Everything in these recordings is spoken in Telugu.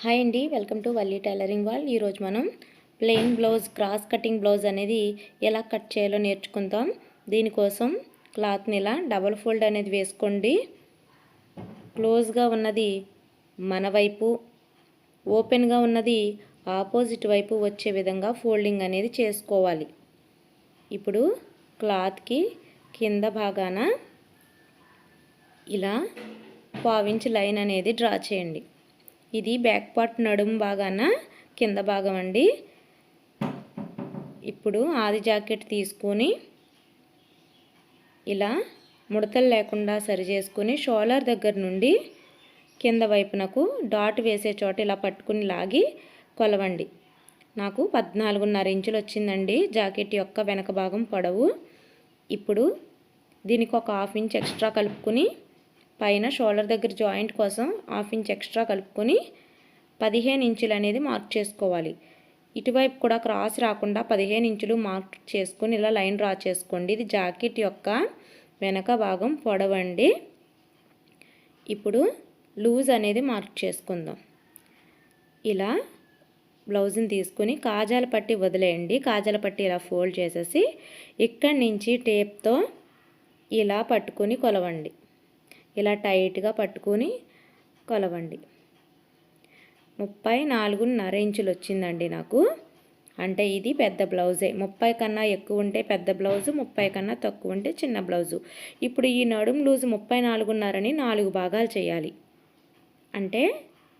హాయ్ అండి, welcome to Valli tailoring wall. ఈరోజు మనం plain blouse, cross cutting blouse అనేది ఎలా కట్ చేయాలో నేర్చుకుందాం. దీనికోసం క్లాత్ని ఇలా డబుల్ ఫోల్డ్ అనేది వేసుకోండి. క్లోజ్గా ఉన్నది మన వైపు, ఓపెన్గా ఉన్నది ఆపోజిట్ వైపు వచ్చే విధంగా ఫోల్డింగ్ అనేది చేసుకోవాలి. ఇప్పుడు క్లాత్కి కింద భాగాన ఇలా 1/2 ఇంచ్ లైన్ అనేది డ్రా చేయండి. ఇది బ్యాక్ పార్ట్ నడుము భాగాన కింద భాగం అండి. ఇప్పుడు ఆది జాకెట్ తీసుకొని ఇలా ముడతలు లేకుండా సరి చేసుకొని షోల్డర్ దగ్గర నుండి కింద వైపునకు డాట్ వేసే చోట ఇలా పట్టుకుని లాగి కొలవండి. నాకు 14.5 ఇంచులు వచ్చిందండి జాకెట్ యొక్క వెనక భాగం పొడవు. ఇప్పుడు దీనికి ఒక 1/2 ఇంచ్ ఎక్స్ట్రా కలుపుకొని పైన షోల్డర్ దగ్గర జాయింట్ కోసం 1/2 ఇంచ్ ఎక్స్ట్రా కలుపుకొని 15 ఇంచులు అనేది మార్క్ చేసుకోవాలి. ఇటువైపు కూడా క్రాస్ రాకుండా 15 ఇంచులు మార్క్ చేసుకొని ఇలా లైన్ డ్రా చేసుకోండి. ఇది జాకెట్ యొక్క వెనక భాగం పొడవండి. ఇప్పుడు లూజ్ అనేది మార్క్ చేసుకుందాం. ఇలా బ్లౌజ్ని తీసుకొని కాజాల పట్టి వదిలేయండి. కాజాల పట్టి ఇలా ఫోల్డ్ చేసేసి ఇక్కడి నుంచి టేప్తో ఇలా పట్టుకొని కొలవండి. ఇలా టైట్గా పట్టుకొని కొలవండి. 34.5 ఇంచులు వచ్చిందండి నాకు. అంటే ఇది పెద్ద బ్లౌజే. 30 కన్నా ఎక్కువ ఉంటే పెద్ద బ్లౌజు, 30 కన్నా తక్కువ ఉంటే చిన్న బ్లౌజు. ఇప్పుడు ఈ నడుము లూజు 34.5 4 భాగాలు చేయాలి. అంటే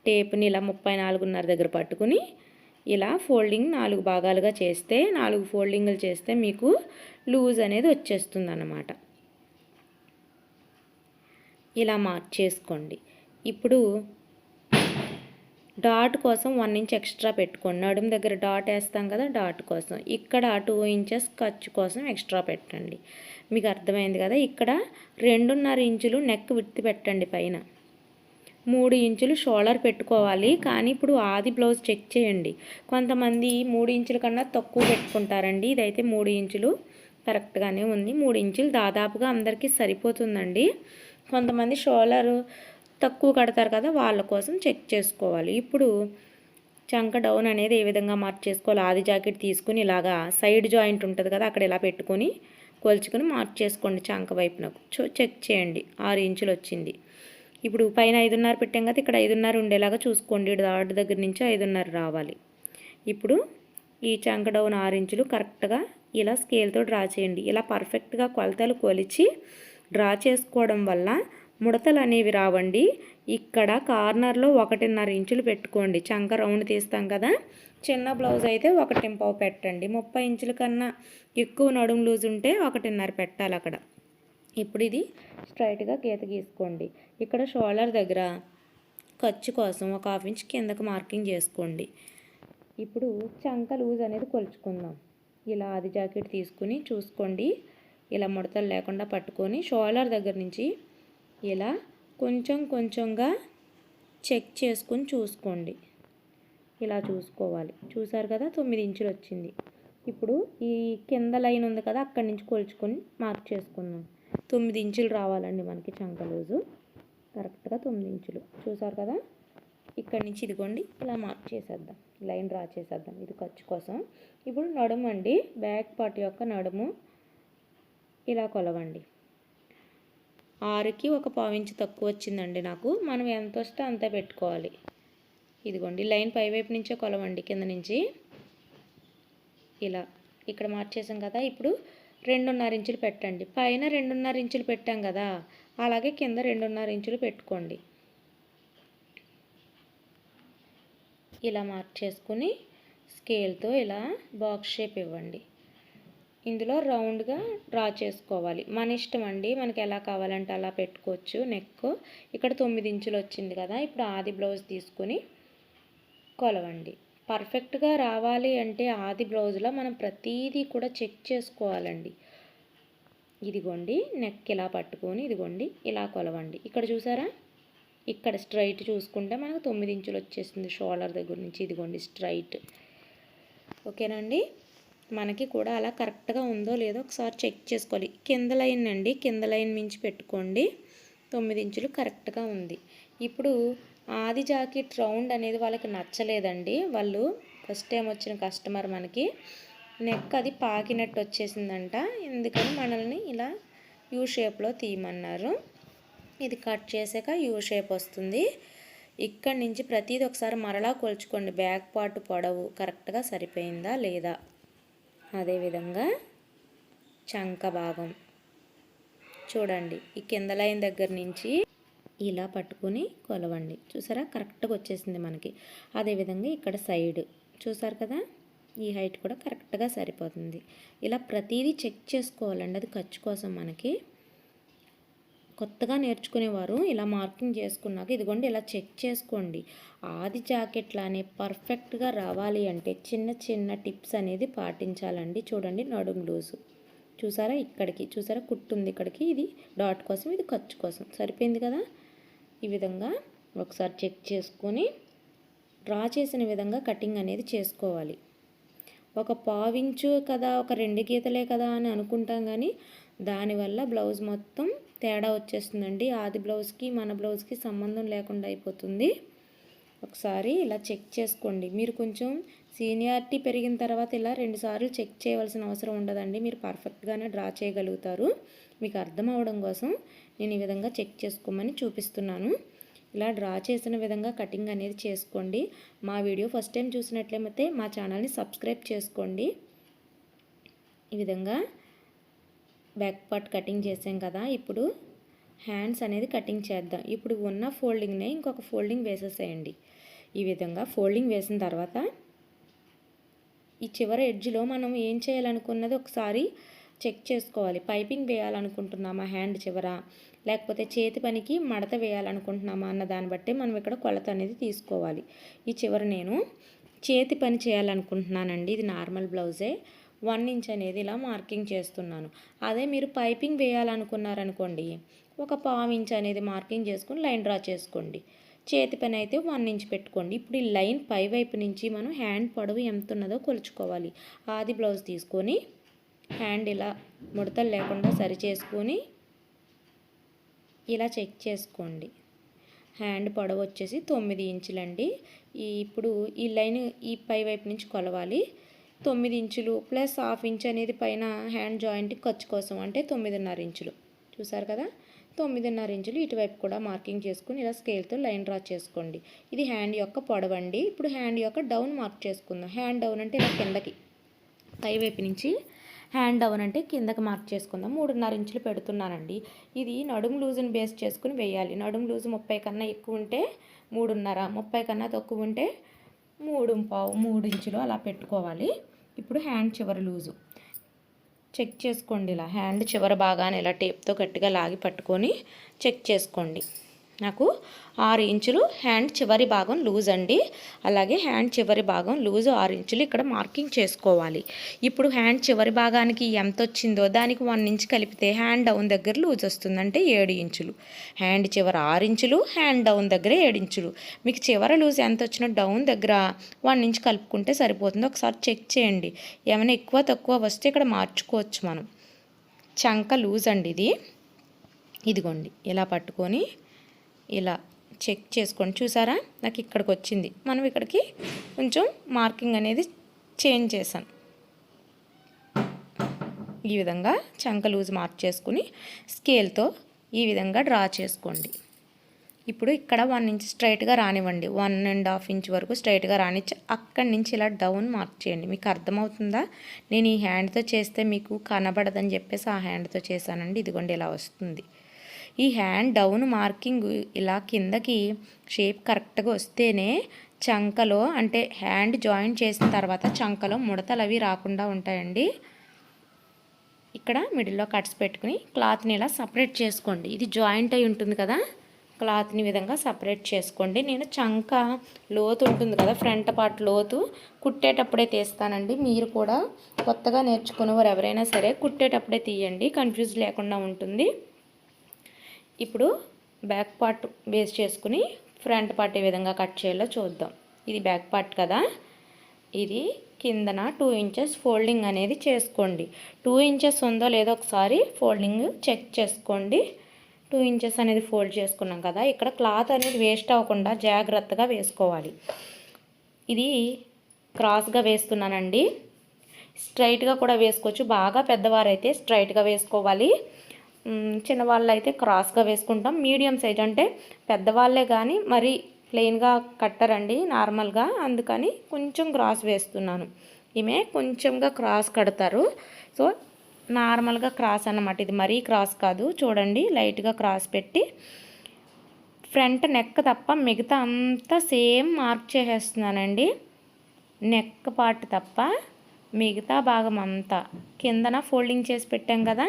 టేప్ని ఇలా 34.5 దగ్గర పట్టుకుని ఇలా ఫోల్డింగ్ 4 భాగాలుగా చేస్తే 4 ఫోల్డింగ్లు చేస్తే మీకు లూజ్ అనేది వచ్చేస్తుంది అన్నమాట. ఇలా మార్క్ చేసుకోండి. ఇప్పుడు డాట్ కోసం 1 ఇంచ్ ఎక్స్ట్రా పెట్టుకోండి. నడుము దగ్గర డాట్ వేస్తాం కదా, డాట్ కోసం ఇక్కడ 2 ఇంచెస్ ఖర్చు కోసం ఎక్స్ట్రా పెట్టండి. మీకు అర్థమైంది కదా. ఇక్కడ 2.5 ఇంచులు నెక్ విడ్త్ పెట్టండి. పైన 3 ఇంచులు షోల్డర్ పెట్టుకోవాలి. కానీ ఇప్పుడు ఆది బ్లౌజ్ చెక్ చేయండి. కొంతమంది 3 ఇంచుల కన్నా తక్కువ పెట్టుకుంటారండి. ఇదైతే 3 ఇంచులు కరెక్ట్గానే ఉంది. 3 ఇంచులు దాదాపుగా అందరికీ సరిపోతుందండి. కొంతమంది షోల్డర్ తక్కువ కడతారు కదా, వాళ్ళ కోసం చెక్ చేసుకోవాలి. ఇప్పుడు చంక డౌన్ అనేది ఏ విధంగా మార్క్ చేసుకోవాలి. ఆది జాకెట్ తీసుకుని ఇలాగా సైడ్ జాయింట్ ఉంటుంది కదా, అక్కడ ఇలా పెట్టుకొని కొలుచుకొని మార్క్ చేసుకోండి. చంక వైపునకు చెక్ చేయండి. 6 ఇంచులు వచ్చింది. ఇప్పుడు పైన 5.5 పెట్టాం కదా, ఇక్కడ 5.5 ఉండేలాగా చూసుకోండి. డాట్ దగ్గర నుంచి 5.5 రావాలి. ఇప్పుడు ఈ చంక డౌన్ 6 ఇంచులు కరెక్ట్గా ఇలా స్కేల్తో డ్రా చేయండి. ఇలా పర్ఫెక్ట్గా కొలతలు కొలిచి డ్రా చేసుకోవడం వల్ల ముడతలు అనేవి రావండి. ఇక్కడ కార్నర్లో 1.5 ఇంచులు పెట్టుకోండి. చంక రౌండ్ తీస్తాం కదా, చిన్న బ్లౌజ్ అయితే 1.5 పెట్టండి. 30 ఇంచుల కన్నా ఎక్కువ నడుము లూజ్ ఉంటే 1.5 పెట్టాలి అక్కడ. ఇప్పుడు ఇది స్ట్రైట్గా గీత గీసుకోండి. ఇక్కడ షోల్డర్ దగ్గర ఖర్చు కోసం ఒక 1/2 ఇంచ్ కిందకు మార్కింగ్ చేసుకోండి. ఇప్పుడు చంక లూజ్ అనేది కొలుచుకుందాం. ఇలా ఆది జాకెట్ తీసుకుని చూసుకోండి. ఇలా ముడతలు లేకుండా పట్టుకొని షోల్డర్ దగ్గర నుంచి ఇలా కొంచెం కొంచెంగా చెక్ చేసుకొని చూసుకోండి. ఇలా చూసుకోవాలి. చూసారు కదా, 9 ఇంచులు వచ్చింది. ఇప్పుడు ఈ కింద లైన్ ఉంది కదా, అక్కడి నుంచి కొలుచుకొని మార్క్ చేసుకుందాం. 9 ఇంచులు రావాలండి మనకి చంక లూజు. కరెక్ట్గా 9 ఇంచులు చూసారు కదా. ఇక్కడి నుంచి ఇదిగోండి ఇలా మార్క్ చేసేద్దాం. లైన్ డ్రా చేసేద్దాం. ఇది ఖర్చు కోసం. ఇప్పుడు నడుము అండి, బ్యాక్ పార్ట్ యొక్క నడుము ఇలా కొలవండి. 6కి ఒక 1/4 ఇంచ్ తక్కువ వచ్చిందండి నాకు. మనం ఎంత వస్తే అంతే పెట్టుకోవాలి. ఇదిగోండి లైన్ పైవైపు నుంచే కొలవండి. కింద నుంచి ఇలా ఇక్కడ మార్చేసాం కదా. ఇప్పుడు 2.5 ఇంచులు పెట్టండి. పైన 2.5 ఇంచులు పెట్టాం కదా, అలాగే కింద 2.5 ఇంచులు పెట్టుకోండి. ఇలా మార్క్ చేసుకుని స్కేల్తో ఇలా బాక్స్ షేప్ ఇవ్వండి. ఇందులో రౌండ్గా డ్రా చేసుకోవాలి. మన ఇష్టం అండి, మనకి ఎలా కావాలంటే అలా పెట్టుకోవచ్చు. నెక్ ఇక్కడ 9 ఇంచులు వచ్చింది కదా. ఇప్పుడు ఆది బ్లౌజ్ తీసుకొని కొలవండి. పర్ఫెక్ట్గా రావాలి అంటే ఆది బ్లౌజ్లో మనం ప్రతీదీ కూడా చెక్ చేసుకోవాలండి. ఇదిగోండి నెక్ ఇలా పట్టుకొని ఇదిగోండి ఇలా కొలవండి. ఇక్కడ చూసారా, ఇక్కడ స్ట్రైట్ చూసుకుంటే మనకు 9 ఇంచులు వచ్చేసింది షోల్డర్ దగ్గర నుంచి. ఇదిగోండి స్ట్రైట్. ఓకేనండి. మనకి కూడా అలా కరెక్ట్గా ఉందో లేదో ఒకసారి చెక్ చేసుకోవాలి. కింద లైన్ అండి, కింద లైన్ మించి పెట్టుకోండి. 9 ఇంచులు కరెక్ట్గా ఉంది. ఇప్పుడు ఆది జాకెట్ రౌండ్ అనేది వాళ్ళకి నచ్చలేదండి. వాళ్ళు ఫస్ట్ టైం వచ్చిన కస్టమర్ మనకి నెక్ అది పాకినట్టు వచ్చేసిందంట. ఎందుకని మనల్ని ఇలా యూ షేప్లో తీయమన్నారు. ఇది కట్ చేసాక యూ షేప్ వస్తుంది. ఇక్కడి నుంచి ప్రతిదీ ఒకసారి మరలా కొలుచుకోండి. బ్యాక్ పార్ట్ పొడవు కరెక్ట్గా సరిపోయిందా లేదా. అదేవిధంగా చంక భాగం చూడండి, ఈ కింద లైన్ దగ్గర నుంచి ఇలా పట్టుకొని కొలవండి. చూసారా, కరెక్ట్గా వచ్చేసింది మనకి. అదేవిధంగా ఇక్కడ సైడ్ చూసారు కదా, ఈ హైట్ కూడా కరెక్ట్గా సరిపోతుంది. ఇలా ప్రతిదీ చెక్ చేసుకోవాలండి. అది ఖర్చు కోసం మనకి కొత్తగా నేర్చుకునేవారు ఇలా మార్కింగ్ చేసుకున్నాక ఇదిగోండి ఇలా చెక్ చేసుకోండి. ఆది జాకెట్లానే పర్ఫెక్ట్గా రావాలి అంటే చిన్న చిన్న టిప్స్ అనేది పాటించాలండి. చూడండి, నడుము లూజు చూసారా, ఇక్కడికి చూసారా కుట్టుంది, ఇక్కడికి ఇది డాట్ కోసం, ఇది ఖర్చు కోసం. సరిపోయింది కదా. ఈ విధంగా ఒకసారి చెక్ చేసుకొని డ్రా చేసిన విధంగా కటింగ్ అనేది చేసుకోవాలి. ఒక పావించు కదా, ఒక 2 గీతలే కదా అని అనుకుంటాం, కానీ దానివల్ల బ్లౌజ్ మొత్తం తేడా వచ్చేస్తుందండి. ఆది బ్లౌజ్కి మన బ్లౌజ్కి సంబంధం లేకుండా అయిపోతుంది. ఒకసారి ఇలా చెక్ చేసుకోండి. మీరు కొంచెం సీనియారిటీ పెరిగిన తర్వాత ఇలా 2 సార్లు చెక్ చేయవలసిన అవసరం ఉండదండి. మీరు పర్ఫెక్ట్గానే డ్రా చేయగలుగుతారు. మీకు అర్థం అవడం కోసం నేను ఈ విధంగా చెక్ చేసుకోమని చూపిస్తున్నాను. ఇలా డ్రా చేసిన విధంగా కటింగ్ అనేది చేసుకోండి. మా వీడియో ఫస్ట్ టైం చూసినట్లయితే మా ఛానల్ని సబ్స్క్రైబ్ చేసుకోండి. ఈ విధంగా బ్యాక్ పార్ట్ కటింగ్ చేసాం కదా, ఇప్పుడు హ్యాండ్స్ అనేది కటింగ్ చేద్దాం. ఇప్పుడు ఉన్న ఫోల్డింగ్నే ఇంకొక ఫోల్డింగ్ వేసేసేయండి. ఈ విధంగా ఫోల్డింగ్ వేసిన తర్వాత ఈ చివరి ఎడ్జ్లో మనం ఏం చేయాలనుకున్నది ఒకసారి చెక్ చేసుకోవాలి. పైపింగ్ వేయాలనుకుంటున్నామా హ్యాండ్ చివర, లేకపోతే చేతి పనికి మడత వేయాలనుకుంటున్నామా అన్న దాన్ని బట్టి మనం ఇక్కడ కొలత అనేది తీసుకోవాలి. ఈ చివర నేను చేతి పని చేయాలనుకుంటున్నానండి. ఇది నార్మల్ బ్లౌజే. 1 ఇంచ్ అనేది ఇలా మార్కింగ్ చేస్తున్నాను. అదే మీరు పైపింగ్ వేయాలనుకున్నారనుకోండి, ఒక 1/4 ఇంచ్ అనేది మార్కింగ్ చేసుకొని లైన్ డ్రా చేసుకోండి. చేతి పని అయితే 1 ఇంచ్ పెట్టుకోండి. ఇప్పుడు ఈ లైన్ పై వైపు నుంచి మనం హ్యాండ్ పొడవు ఎంత ఉన్నదో కొలుచుకోవాలి. ఆది బ్లౌజ్ తీసుకొని హ్యాండ్ ఇలా ముడతలు లేకుండా సరి చేసుకొని ఇలా చెక్ చేసుకోండి. హ్యాండ్ పొడవు వచ్చేసి 9 ఇంచులండి. ఇప్పుడు ఈ లైన్ ఈ పై వైపు నుంచి కొలవాలి. 9 ఇంచులు ప్లస్ 1/2 ఇంచ్ అనేది పైన హ్యాండ్ జాయింట్ ఖర్చు కోసం, అంటే 9.5 ఇంచులు. చూసారు కదా, 9.5 ఇంచులు ఇటువైపు కూడా మార్కింగ్ చేసుకుని ఇలా స్కేల్తో లైన్ డ్రా చేసుకోండి. ఇది హ్యాండ్ యొక్క పొడవండి. ఇప్పుడు హ్యాండ్ యొక్క డౌన్ మార్క్ చేసుకుందాం. హ్యాండ్ డౌన్ అంటే ఇలా కిందకి, పై వైపు నుంచి హ్యాండ్ డౌన్ అంటే కిందకి మార్క్ చేసుకుందాం. 3.5 ఇంచులు పెడుతున్నానండి. ఇది నడుము లూజుని బేస్ చేసుకుని వేయాలి. నడుము లూజు 30 కన్నా ఎక్కువ ఉంటే 3.5, 30 కన్నా తక్కువ ఉంటే 3.5 ఇంచులు అలా పెట్టుకోవాలి. ఇప్పుడు హ్యాండ్ చివరి లూజు చెక్ చేసుకోండి. ఇలా హ్యాండ్ చివరి భాగాన్ని ఇలా టేప్తో గట్టిగా లాగి పట్టుకొని చెక్ చేసుకోండి. నాకు 6 ఇంచులు హ్యాండ్ చివరి భాగం లూజ్ అండి. అలాగే హ్యాండ్ చివరి భాగం లూజు 6 ఇంచులు ఇక్కడ మార్కింగ్ చేసుకోవాలి. ఇప్పుడు హ్యాండ్ చివరి భాగానికి ఎంత వచ్చిందో దానికి 1 ఇంచ్ కలిపితే హ్యాండ్ డౌన్ దగ్గర లూజ్ వస్తుంది, అంటే 7 ఇంచులు. హ్యాండ్ చివర 6 ఇంచులు, హ్యాండ్ డౌన్ దగ్గర 7 ఇంచులు. మీకు చివర లూజ్ ఎంత వచ్చినా డౌన్ దగ్గర 1 ఇంచ్ కలుపుకుంటే సరిపోతుంది. ఒకసారి చెక్ చేయండి. ఏమైనా ఎక్కువ తక్కువ వస్తే ఇక్కడ మార్చుకోవచ్చు మనం. చంక లూజ్ అండి ఇది. ఇదిగోండి ఇలా పట్టుకొని ఇలా చెక్ చేసుకోండి. చూసారా, నాకు ఇక్కడికి వచ్చింది. మనం ఇక్కడికి కొంచెం మార్కింగ్ అనేది చేంజ్ చేశాను. ఈ విధంగా చంక లూజ్ మార్క్ చేసుకుని స్కేల్తో ఈ విధంగా డ్రా చేసుకోండి. ఇప్పుడు ఇక్కడ 1 ఇంచ్ స్ట్రైట్గా రానివ్వండి. 1.5 ఇంచ్ వరకు స్ట్రైట్గా రానిచ్చి అక్కడి నుంచి ఇలా డౌన్ మార్క్ చేయండి. మీకు అర్థమవుతుందా? నేను ఈ హ్యాండ్తో చేస్తే మీకు కనబడదని చెప్పేసి ఆ హ్యాండ్తో చేశానండి. ఇదిగోండి ఇలా వస్తుంది. ఈ హ్యాండ్ డౌన్ మార్కింగ్ ఇలా కిందకి షేప్ కరెక్ట్గా వస్తేనే చంకలో, అంటే హ్యాండ్ జాయింట్ చేసిన తర్వాత చంకలో ముడతలు అవి రాకుండా ఉంటాయండి. ఇక్కడ మిడిల్లో కట్స్ పెట్టుకుని క్లాత్ని ఇలా సపరేట్ చేసుకోండి. ఇది జాయింట్ అయి ఉంటుంది కదా, క్లాత్ని విధంగా సపరేట్ చేసుకోండి. నేను చంక లోతు ఉంటుంది కదా, ఫ్రంట్ పార్ట్ లోతు కుట్టేటప్పుడే తీస్తానండి. మీరు కూడా కొత్తగా నేర్చుకునేవారు ఎవరైనా సరే కుట్టేటప్పుడే తీయండి, కన్ఫ్యూజ్ లేకుండా ఉంటుంది. ఇప్పుడు బ్యాక్ పార్ట్ బేస్ చేసుకుని ఫ్రంట్ పార్ట్ ఏ విధంగా కట్ చేయాలో చూద్దాం. ఇది బ్యాక్ పార్ట్ కదా, ఇది కిందన 2 ఇంచెస్ ఫోల్డింగ్ అనేది చేసుకోండి. 2 ఇంచెస్ ఉందో లేదో ఒకసారి ఫోల్డింగ్ చెక్ చేసుకోండి. 2 ఇంచెస్ అనేది ఫోల్డ్ చేసుకున్నాం కదా, ఇక్కడ క్లాత్ అనేది వేస్ట్ అవ్వకుండా జాగ్రత్తగా వేసుకోవాలి. ఇది క్రాస్గా వేస్తున్నానండి. స్ట్రైట్గా కూడా వేసుకోవచ్చు. బాగా పెద్దవారైతే స్ట్రైట్గా వేసుకోవాలి. చిన్నవాళ్ళు అయితే క్రాస్గా వేసుకుంటాం. మీడియం సైజ్ అంటే పెద్దవాళ్ళే కానీ మరి ప్లెయిన్గా కట్టరండి నార్మల్గా, అందుకని కొంచెం క్రాస్ వేస్తున్నాను. ఈమె కొంచెంగా క్రాస్ కడతారు. సో నార్మల్గా క్రాస్ అన్నమాట. ఇది మరీ క్రాస్ కాదు, చూడండి లైట్గా క్రాస్ పెట్టి ఫ్రంట్ నెక్ తప్ప మిగతా అంతా సేమ్ మార్క్ చేసేస్తున్నానండి. నెక్ పార్ట్ తప్ప మిగతా భాగం అంతా కిందన ఫోల్డింగ్ చేసి పెట్టాం కదా,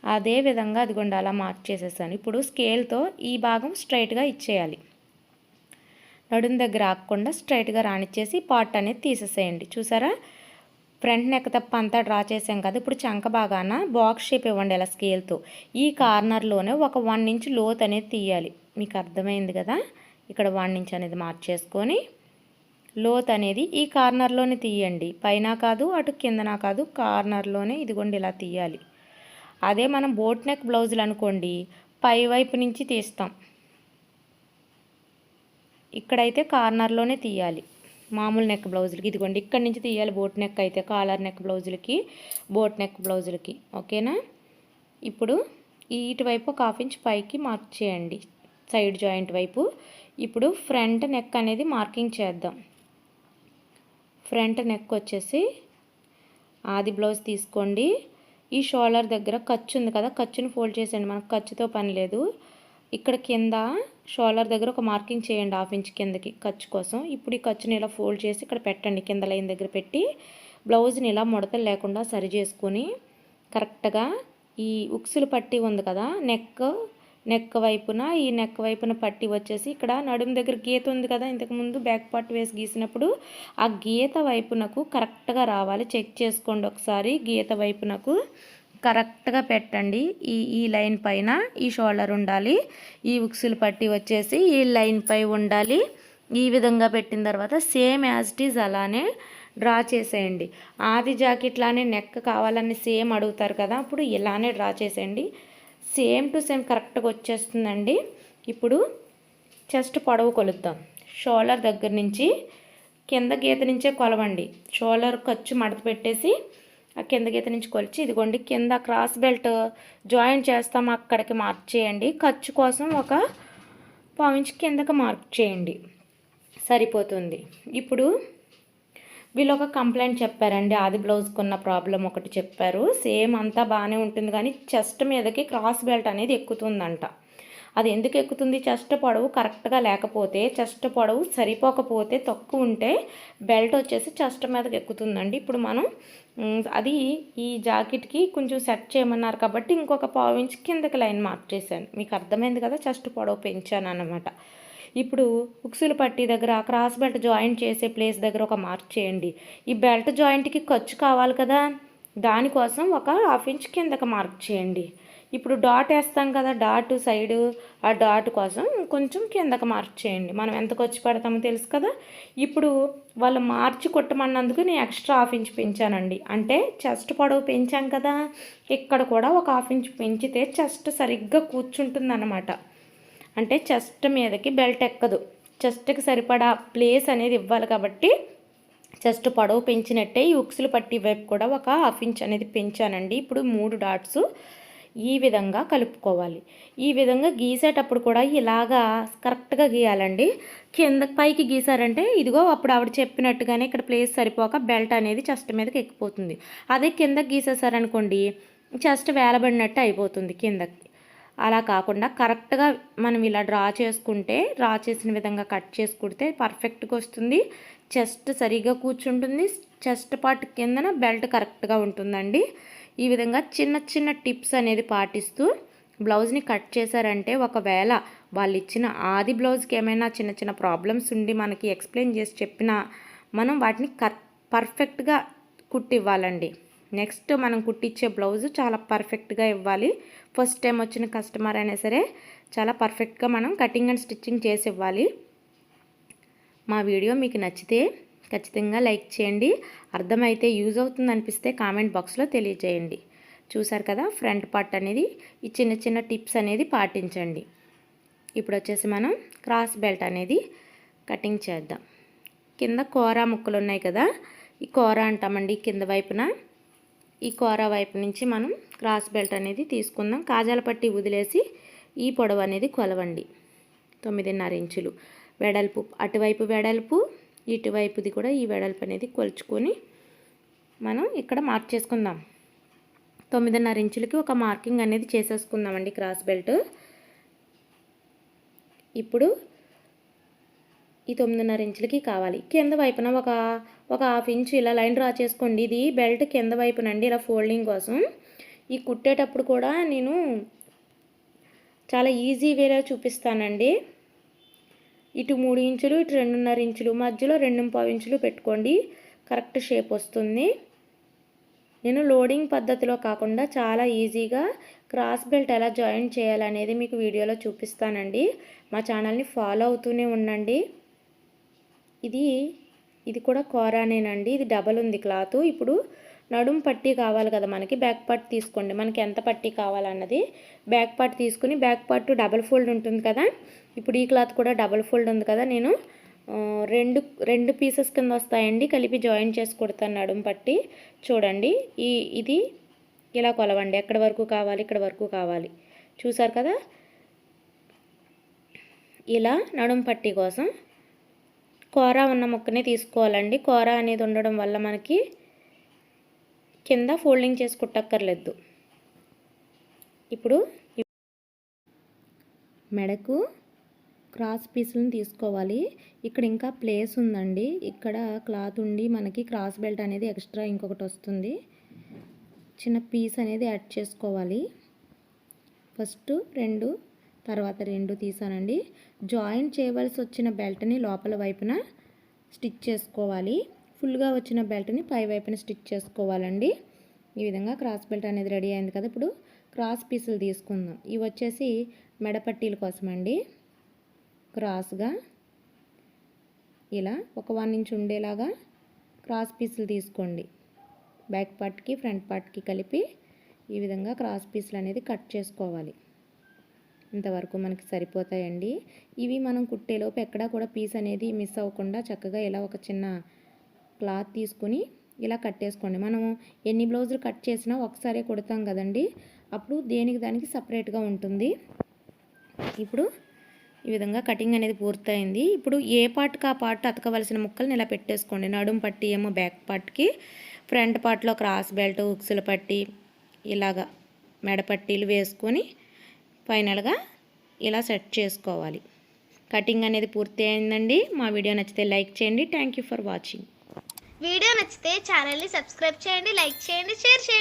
అదే విధంగా అదిగోండి అలా మార్క్ చేసేసాను. ఇప్పుడు స్కేల్తో ఈ భాగం స్ట్రైట్గా ఇచ్చేయాలి. నడుం దగ్గర ఆగకుండా స్ట్రైట్గా రానిచ్చేసి పార్ట్ అనేది తీసేసేయండి. చూసారా, ఫ్రంట్ నెక్ తప్ప అంతా డ్రా చేసాం కదా. ఇప్పుడు చంక భాగాన బాక్స్ షేప్ ఇవ్వండి ఇలా స్కేల్తో. ఈ కార్నర్లోనే ఒక 1 ఇంచ్ లోత్ అనేది తీయాలి. మీకు అర్థమైంది కదా. ఇక్కడ 1 ఇంచ్ అనేది మార్చేసుకొని లోత్ అనేది ఈ కార్నర్లోనే తీయండి. పైన కాదు అటు కిందన కాదు, కార్నర్లోనే ఇదిగోండి ఇలా తీయాలి. అదే మనం బోట్ నెక్ బ్లౌజులు అనుకోండి పై వైపు నుంచి తీస్తాం, ఇక్కడైతే కార్నర్లోనే తీయాలి. మామూలు నెక్ బ్లౌజులకి ఇదిగోండి ఇక్కడి నుంచి తీయాలి. బోట్ నెక్ అయితే కాలర్ నెక్ బ్లౌజులకి, బోట్ నెక్ బ్లౌజులకి, ఓకేనా. ఇప్పుడు ఇటువైపు ఒక 1/2 ఇంచ్ పైకి మార్క్ చేయండి సైడ్ జాయింట్ వైపు. ఇప్పుడు ఫ్రంట్ నెక్ అనేది మార్కింగ్ చేద్దాం. ఫ్రంట్ నెక్ వచ్చేసి ఆది బ్లౌజ్ తీసుకోండి. ఈ షోల్డర్ దగ్గర ఖర్చు ఉంది కదా, ఖర్చుని ఫోల్డ్ చేసేయండి. మనకు ఖర్చుతో పని లేదు. ఇక్కడ కింద షోల్డర్ దగ్గర ఒక మార్కింగ్ చేయండి 1/2 ఇంచ్ కిందకి ఖర్చు కోసం. ఇప్పుడు ఈ ఖర్చుని ఇలా ఫోల్డ్ చేసి ఇక్కడ పెట్టండి. కింద లైన్ దగ్గర పెట్టి బ్లౌజ్ని ఇలా ముడతలు లేకుండా సరి చేసుకొని కరెక్ట్గా ఈ ఉక్సులు పట్టి ఉంది కదా నెక్ వైపున, ఈ నెక్ వైపున పట్టి వచ్చేసి ఇక్కడ నడుము దగ్గర గీత ఉంది కదా, ఇంతకుముందు బ్యాక్ పార్ట్ వేసి గీసినప్పుడు ఆ గీత వైపునకు కరెక్ట్గా రావాలి. చెక్ చేసుకోండి ఒకసారి. గీత వైపునకు కరెక్ట్గా పెట్టండి. ఈ లైన్ పైన ఈ షోల్డర్ ఉండాలి. ఈ ఉక్సులు పట్టి వచ్చేసి ఈ లైన్ పై ఉండాలి. ఈ విధంగా పెట్టిన తర్వాత సేమ్ యాజ్ ఇట్ ఈజ్ అలానే డ్రా చేసేయండి. ఆది జాకెట్లానే నెక్ కావాలని సేమ్ అడుగుతారు కదా, అప్పుడు ఇలానే డ్రా చేసేయండి. సేమ్ టు సేమ్ కరెక్ట్గా వచ్చేస్తుందండి. ఇప్పుడు చెస్ట్ పొడవు కొలుద్దాం. షోల్డర్ దగ్గర నుంచి కింద గీత నుంచే కొలవండి. షోల్డర్ ఖర్చు మడత పెట్టేసి ఆ కింద గీత నుంచి కొలిచి ఇదిగోండి కింద క్రాస్ బెల్ట్ జాయింట్ చేస్తాం అక్కడికి మార్క్ చేయండి. ఖర్చు కోసం ఒక 1/4 ఇంచ్ కిందకి మార్క్ చేయండి, సరిపోతుంది. ఇప్పుడు వీళ్ళు ఒక కంప్లైంట్ చెప్పారండి. ఆది బ్లౌజ్కి ఉన్న ప్రాబ్లం ఒకటి చెప్పారు. సేమ్ అంతా బాగానే ఉంటుంది కానీ చెస్ట్ మీదకి క్రాస్ బెల్ట్ అనేది ఎక్కుతుందంట. అది ఎందుకు ఎక్కుతుంది? చెస్ట్ పొడవు కరెక్ట్గా లేకపోతే, చెస్ట్ పొడవు సరిపోకపోతే, తక్కువ ఉంటే బెల్ట్ వచ్చేసి చెస్ట్ మీదకి ఎక్కుతుందండి. ఇప్పుడు మనం అది ఈ జాకెట్కి కొంచెం సెట్ చేయమన్నారు కాబట్టి ఇంకొక 1/4 ఇంచ్ కిందకి లైన్ మార్క్ చేశాను. మీకు అర్థమైంది కదా, చెస్ట్ పొడవు పెంచాను అన్నమాట. ఇప్పుడు ఉక్సులు పట్టి దగ్గర క్రాస్ బెల్ట్ జాయింట్ చేసే ప్లేస్ దగ్గర ఒక మార్క్ చేయండి. ఈ బెల్ట్ జాయింట్కి ఖర్చు కావాలి కదా, దానికోసం ఒక 1/2 ఇంచ్ కిందకి మార్క్ చేయండి. ఇప్పుడు డాట్ వేస్తాం కదా, డాట్ సైడు, ఆ డాట్ కోసం కొంచెం కిందకి మార్క్ చేయండి. మనం ఎంత ఖర్చు పెడతామో తెలుసు కదా. ఇప్పుడు వాళ్ళు మార్చి కొట్టమన్నందుకు నేను ఎక్స్ట్రా 1/2 ఇంచ్ పెంచానండి. అంటే చెస్ట్ పొడవు పెంచాం కదా, ఇక్కడ కూడా ఒక 1/2 ఇంచ్ పెంచితే చెస్ట్ సరిగ్గా కూర్చుంటుంది అన్నమాట. అంటే చెస్ట్ మీదకి బెల్ట్ ఎక్కదు. చెస్ట్కి సరిపడా ప్లేస్ అనేది ఇవ్వాలి కాబట్టి చెస్ట్ పొడవు పెంచినట్టే ఈ ఉక్సులు పట్టి వైపు కూడా ఒక 1/2 ఇంచ్ అనేది పెంచానండి. ఇప్పుడు 3 డాట్స్ ఈ విధంగా కలుపుకోవాలి. ఈ విధంగా గీసేటప్పుడు కూడా ఇలాగా కరెక్ట్గా గీయాలండి. కింద పైకి గీసారంటే ఇదిగో అప్పుడు ఆవిడ చెప్పినట్టుగానే ఇక్కడ ప్లేస్ సరిపోక బెల్ట్ అనేది చెస్ట్ మీదకి ఎక్కిపోతుంది. అదే కిందకి గీసేసారనుకోండి చెస్ట్ వేలబడినట్టు అయిపోతుంది కిందకి. అలా కాకుండా కరెక్ట్గా మనం ఇలా డ్రా చేసుకుంటే, డ్రా చేసిన విధంగా కట్ చేసుకుంటే పర్ఫెక్ట్గా వస్తుంది. చెస్ట్ సరిగ్గా కూర్చుంటుంది. చెస్ట్ పార్ట్ కిందన బెల్ట్ కరెక్ట్గా ఉంటుందండి. ఈ విధంగా చిన్న చిన్న టిప్స్ అనేది పాటిస్తూ బ్లౌజ్ని కట్ చేశారంటే, ఒకవేళ వాళ్ళు ఇచ్చిన ఆది బ్లౌజ్కి ఏమైనా చిన్న చిన్న ప్రాబ్లమ్స్ ఉండి మనకి ఎక్స్ప్లెయిన్ చేసి చెప్పినా మనం వాటిని పర్ఫెక్ట్గా కుట్టివ్వాలండి. నెక్స్ట్ మనం కుట్టించే బ్లౌజు చాలా పర్ఫెక్ట్గా ఇవ్వాలి. ఫస్ట్ టైం వచ్చిన కస్టమర్ అయినా సరే చాలా పర్ఫెక్ట్గా మనం కటింగ్ అండ్ స్టిచ్చింగ్ చేసి ఇవ్వాలి. మా వీడియో మీకు నచ్చితే ఖచ్చితంగా లైక్ చేయండి. అర్థమైతే యూజ్ అవుతుంది అనిపిస్తే కామెంట్ బాక్స్లో తెలియజేయండి. చూసారు కదా ఫ్రంట్ పార్ట్ అనేది ఈ చిన్న చిన్న టిప్స్ అనేది పాటించండి. ఇప్పుడు వచ్చేసి మనం క్రాస్ బెల్ట్ అనేది కటింగ్ చేద్దాం. కింద కోరా ముక్కలు ఉన్నాయి కదా, ఈ కోరా అంటామండి కింద వైపున. ఈ కోరా వైపు నుంచి మనం క్రాస్ బెల్ట్ అనేది తీసుకుందాం. కాజాల పట్టి వదిలేసి ఈ పొడవు అనేది కొలవండి. 9.5 ఇంచులు వెడల్పు, అటువైపు వెడల్పు, ఇటువైపుది కూడా ఈ వెడల్పు అనేది కొలుచుకొని మనం ఇక్కడ మార్క్ చేసుకుందాం. 9.5 ఇంచులకి ఒక మార్కింగ్ అనేది చేసేసుకుందామండి క్రాస్ బెల్ట్. ఇప్పుడు ఈ 9.5 ఇంచులకి కావాలి. కింద వైపున ఒక హాఫ్ ఇంచు ఇలా లైన్ డ్రా చేసుకోండి. ఇది బెల్ట్ కింద వైపునండి, ఇలా ఫోల్డింగ్ కోసం. ఈ కుట్టేటప్పుడు కూడా నేను చాలా ఈజీ వేలో చూపిస్తానండి. ఇటు 3 ఇంచులు, ఇటు 2.5 ఇంచులు, మధ్యలో 2.5 ఇంచులు పెట్టుకోండి, కరెక్ట్ షేప్ వస్తుంది. నేను లోడింగ్ పద్ధతిలో కాకుండా చాలా ఈజీగా క్రాస్ బెల్ట్ ఎలా జాయిన్ చేయాలనేది మీకు వీడియోలో చూపిస్తానండి. మా ఛానల్ని ఫాలో అవుతూనే ఉండండి. ఇది కూడా కోరానేనండి, ఇది డబల్ ఉంది క్లాత్. ఇప్పుడు నడుం పట్టీ కావాలి కదా మనకి, బ్యాక్ పార్ట్ తీసుకోండి. మనకి ఎంత పట్టీ కావాలన్నది బ్యాక్ పార్ట్ తీసుకుని, బ్యాక్ పార్ట్ డబల్ ఫోల్డ్ ఉంటుంది కదా, ఇప్పుడు ఈ క్లాత్ కూడా డబల్ ఫోల్డ్ ఉంది కదా, నేను రెండు పీసెస్ కింద వస్తాయండి, కలిపి జాయిన్ చేసి కుడతాను నడుం పట్టి. చూడండి, ఇది ఇలా కొలవండి, ఎక్కడి వరకు కావాలి, ఇక్కడ వరకు కావాలి. చూసారు కదా, ఇలా నడుం పట్టి కోసం కోరా ఉన్న ముక్కనే తీసుకోవాలండి. కోరా అనేది ఉండడం వల్ల మనకి కింద ఫోల్డింగ్ చేసి కుట్టక్కర్లేదు. ఇప్పుడు మెడకు క్రాస్ పీసులను తీసుకోవాలి. ఇక్కడ ఇంకా ప్లేస్ ఉందండి, ఇక్కడ క్లాత్ ఉండి మనకి క్రాస్ బెల్ట్ అనేది ఎక్స్ట్రా ఇంకొకటి వస్తుంది. చిన్న పీస్ అనేది యాడ్ చేసుకోవాలి. ఫస్ట్ 2, తర్వాత 2 తీసానండి. జాయింట్ చేయవలసి వచ్చిన బెల్ట్ని లోపల వైపున స్టిచ్ చేసుకోవాలి. ఫుల్గా వచ్చిన బెల్ట్ని పై వైపున స్టిచ్ చేసుకోవాలండి. ఈ విధంగా క్రాస్ బెల్ట్ అనేది రెడీ అయింది కదా. ఇప్పుడు క్రాస్ పీసులు తీసుకుందాం. ఇవి వచ్చేసి మెడపట్టీల కోసం అండి. క్రాస్గా ఇలా ఒక 1 ఇంచ్ ఉండేలాగా క్రాస్ పీసులు తీసుకోండి. బ్యాక్ పార్ట్కి ఫ్రంట్ పార్ట్కి కలిపి ఈ విధంగా క్రాస్ పీసులు అనేది కట్ చేసుకోవాలి. ఇంతవరకు మనకి సరిపోతాయండి. ఇవి మనం కుట్టేలోపు ఎక్కడా కూడా పీస్ అనేది మిస్ అవ్వకుండా చక్కగా ఇలా ఒక చిన్న క్లాత్ తీసుకుని ఇలా కట్టేసుకోండి. మనం ఎన్ని బ్లౌజులు కట్ చేసినా ఒకసారి కుడతాం కదండి, అప్పుడు దేనికి దానికి సపరేట్గా ఉంటుంది. ఇప్పుడు ఈ విధంగా కటింగ్ అనేది పూర్తయింది. ఇప్పుడు ఏ పార్ట్కి ఆ పార్ట్ అతకవలసిన ముక్కల్ని ఇలా పెట్టేసుకోండి. నడుం పట్టి ఏమో బ్యాక్ పార్ట్కి, ఫ్రంట్ పార్ట్లో క్రాస్ బెల్ట్, ఉక్సుల పట్టి, ఇలాగా మెడపట్టీలు వేసుకొని ఫైనల్గా ఇలా సెట్ చేసుకోవాలి. కటింగ్ అనేది పూర్తి అయిందండి. మా వీడియో నచ్చితే లైక్ చేయండి. Thank you for watching. Video నచ్చితే ఛానల్ని సబ్స్క్రైబ్ చేయండి, లైక్ చేయండి, షేర్ చేయండి.